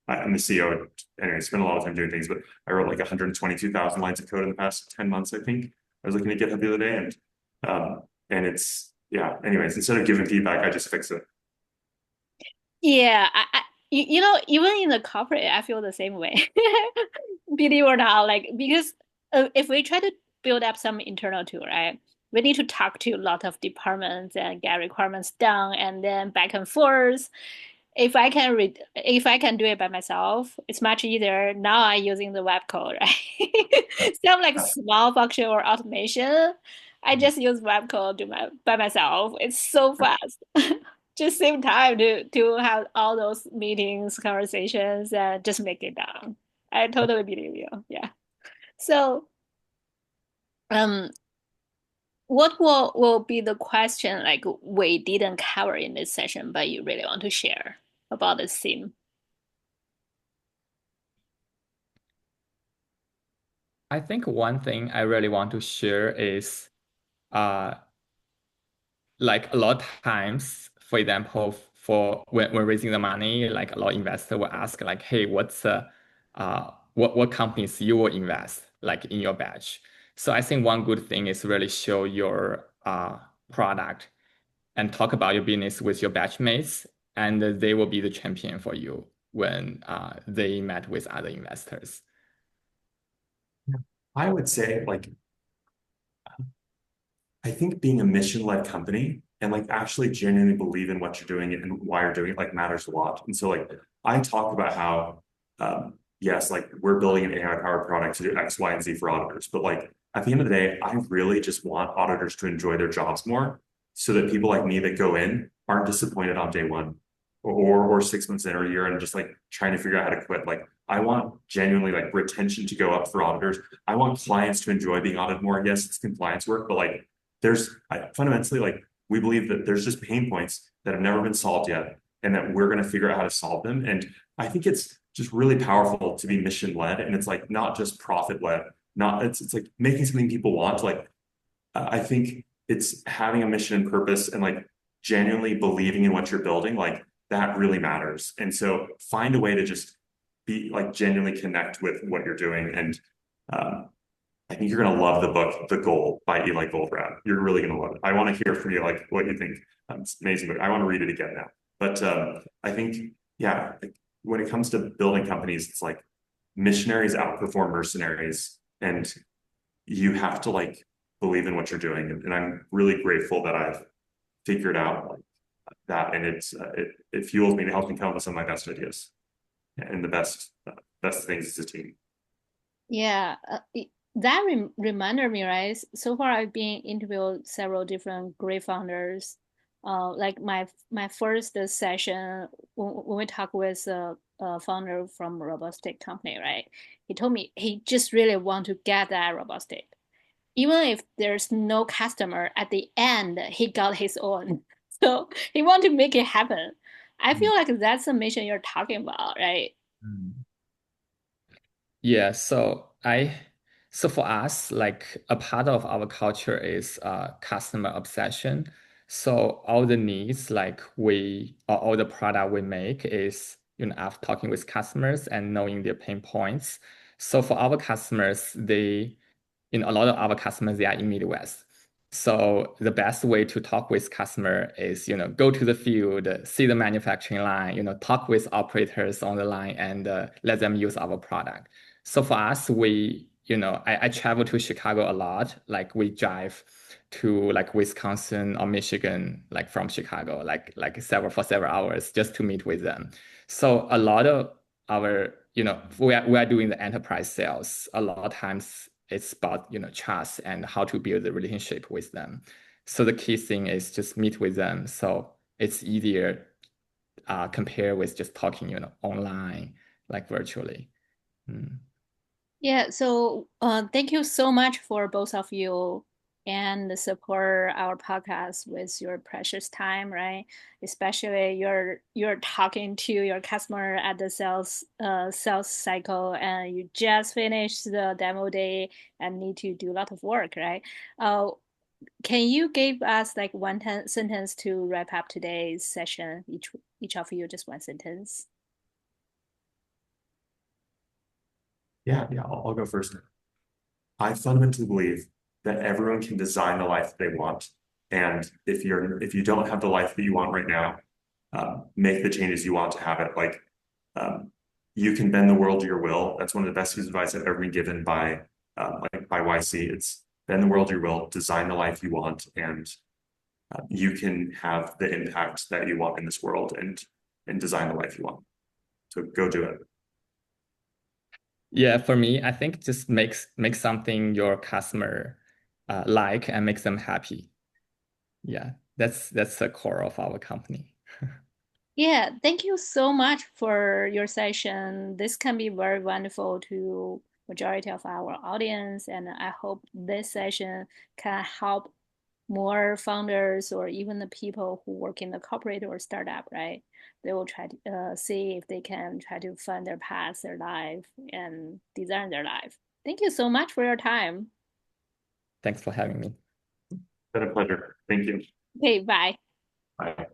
I'm the CEO. Anyway, I spent a lot of time doing things, but I wrote like 122,000 lines of code in the past 10 months, I think. I was looking at GitHub the other day and it's, yeah, anyways, instead of giving feedback, I just fix it. Yeah, even in the corporate, I feel the same way. Believe it or not, like because if we try to build up some internal tool, right, we need to talk to a lot of departments and get requirements done, and then back and forth. If I can do it by myself, it's much easier. Now I'm using the web code, right? Some like small function or automation, I just use web code by myself. It's so fast. Just save time to have all those meetings, conversations, and just make it done. I totally believe you. Yeah. So, um, what will be the question like we didn't cover in this session, but you really want to share about this theme? I think one thing I really want to share is like a lot of times, for example, for when raising the money, like a lot of investors will ask like, hey, what's what companies you will invest like in your batch? So I think one good thing is really show your product and talk about your business with your batchmates, and they will be the champion for you when they met with other investors. I would say like, I think being a mission-led company and like actually genuinely believe in what you're doing and why you're doing it like matters a lot. And so like I talk about how yes, like we're building an AI-powered product to do X, Y, and Z for auditors. But like at the end of the day, I really just want auditors to enjoy their jobs more so that people like me that go in aren't disappointed on day one or 6 months in or a year and just like trying to figure out how to quit. Like I want genuinely like retention to go up for auditors. I want clients to enjoy being audited more. Yes, it's compliance work, but like fundamentally like we believe that there's just pain points that have never been solved yet and that we're going to figure out how to solve them. And I think it's just really powerful to be mission led. And it's like not just profit led, not it's like making something people want. Like I think it's having a mission and purpose and like genuinely believing in what you're building, like that really matters. And so find a way to just be like genuinely connect with what you're doing. And I think you're gonna love the book, The Goal by Eli Goldratt. You're really gonna love it. I want to hear from you like what you think. It's an amazing book. I want to read it again now. But I think, yeah, like, when it comes to building companies, it's like missionaries outperform mercenaries, and you have to like believe in what you're doing. And I'm really grateful that I've figured out like that, and it fuels me and helps me come up with some of my best ideas and the best things as a team. Yeah, that reminded me, right? So far, I've been interviewed several different great founders. Like my first session when we talk with a founder from a robotic company, right? He told me he just really want to get that robotic. Even if there's no customer, at the end he got his own. So he want to make it happen. I feel like that's the mission you're talking about, right? Mm. Yeah, so for us, like a part of our culture is customer obsession. So all the needs, like we or all the product we make is, after talking with customers and knowing their pain points. So for our customers, a lot of our customers, they are in Midwest. So the best way to talk with customer is, go to the field, see the manufacturing line, talk with operators on the line and let them use our product. So for us, I travel to Chicago a lot. Like we drive to like Wisconsin or Michigan, like from Chicago, like several hours just to meet with them. So a lot of our, we are doing the enterprise sales. A lot of times it's about, trust and how to build the relationship with them. So the key thing is just meet with them. So it's easier compare with just talking, online, like virtually. Mm. Yeah, so thank you so much for both of you and support our podcast with your precious time, right? Especially you're talking to your customer at the sales cycle, and you just finished the demo day and need to do a lot of work, right? Can you give us like one sentence to wrap up today's session? Each of you just one sentence. Yeah, I'll go first. I fundamentally believe that everyone can design the life they want. And if you don't have the life that you want right now, make the changes you want to have it. Like you can bend the world to your will. That's one of the best pieces of advice I've ever been given by YC. It's bend the world to your will, design the life you want, and you can have the impact that you want in this world and design the life you want. So go do it. Yeah, for me, I think just make something your customer like and make them happy. Yeah, that's the core of our company. Yeah, thank you so much for your session. This can be very wonderful to majority of our audience, and I hope this session can help more founders or even the people who work in the corporate or startup, right? They will try to see if they can try to find their path, their life, and design their life. Thank you so much for your time. Thanks for having me. It's been a pleasure. Thank you. Okay, bye. Bye.